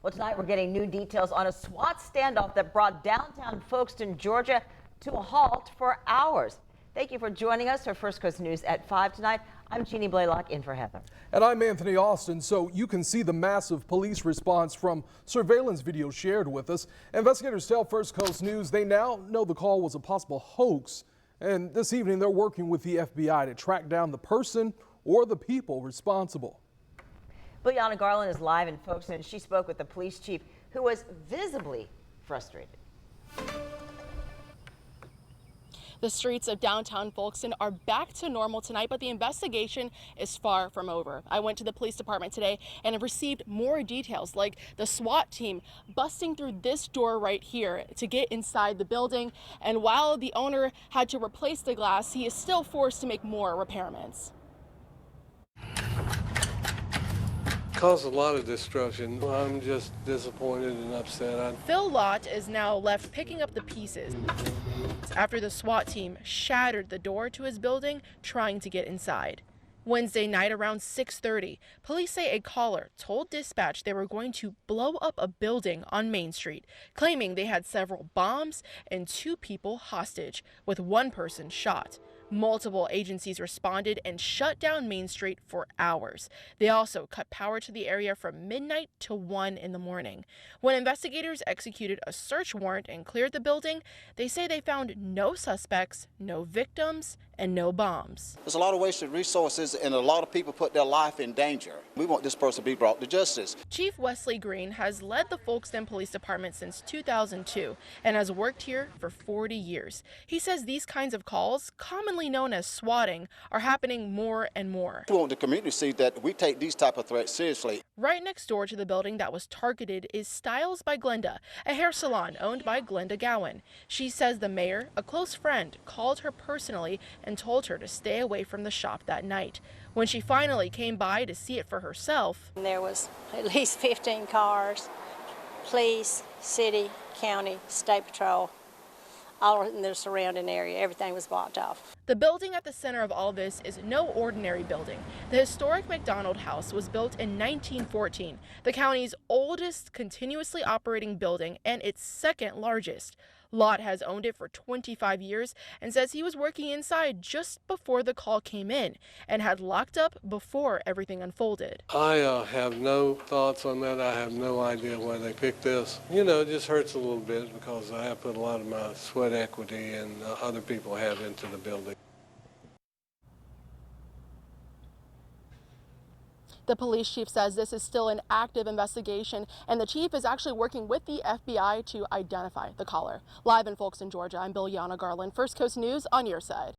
Well, tonight we're getting new details on a SWAT standoff that brought downtown Folkston, Georgia to a halt for hours. Thank you for joining us for First Coast News at 5 tonight. I'm Jeannie Blaylock in for Heather. And I'm Anthony Austin. So you can see the massive police response from surveillance video shared with us. Investigators tell First Coast News they now know the call was a possible hoax. And this evening they're working with the FBI to track down the person or the people responsible. Biljana Garland is live in Folkston. She spoke with the police chief, who was visibly frustrated. The streets of downtown Folkston are back to normal tonight, but the investigation is far from over. I went to the police department today and have received more details, like the SWAT team busting through this door right here to get inside the building. And while the owner had to replace the glass, he is still forced to make more repairments. Caused a lot of destruction. I'm just disappointed and upset. Phil Lott is now left picking up the pieces after the SWAT team shattered the door to his building trying to get inside. Wednesday night around 6:30, police say a caller told dispatch they were going to blow up a building on Main Street, claiming they had several bombs and 2 people hostage, with 1 person shot. Multiple agencies responded and shut down Main Street for hours. They also cut power to the area from midnight to 1 in the morning. When investigators executed a search warrant and cleared the building, they say they found no suspects, no victims, and no bombs. There's a lot of wasted resources and a lot of people put their life in danger. We want this person to be brought to justice. Chief Wesley Green has led the Folkston Police Department since 2002 and has worked here for 40 years. He says these kinds of calls, commonly known as swatting, are happening more and more. We want the community to see that we take these type of threats seriously. Right next door to the building that was targeted is Styles by Glenda, a hair salon owned by Glenda Gowan. She says the mayor, a close friend, called her personally and told her to stay away from the shop that night. When she finally came by to see it for herself, there was at least 15 cars, police, city, county, state patrol, all in the surrounding area. Everything was blocked off. The building at the center of all this is no ordinary building. The historic McDonald House was built in 1914, the county's oldest continuously operating building and its second largest. Lott has owned it for 25 years and says he was working inside just before the call came in and had locked up before everything unfolded. I have no thoughts on that. I have no idea why they picked this. You know, it just hurts a little bit because I have put a lot of my sweat equity and other people have into the building. The police chief says this is still an active investigation, and the chief is actually working with the FBI to identify the caller. Live in Folkston, Georgia, I'm Biljana Garland, First Coast News on your side.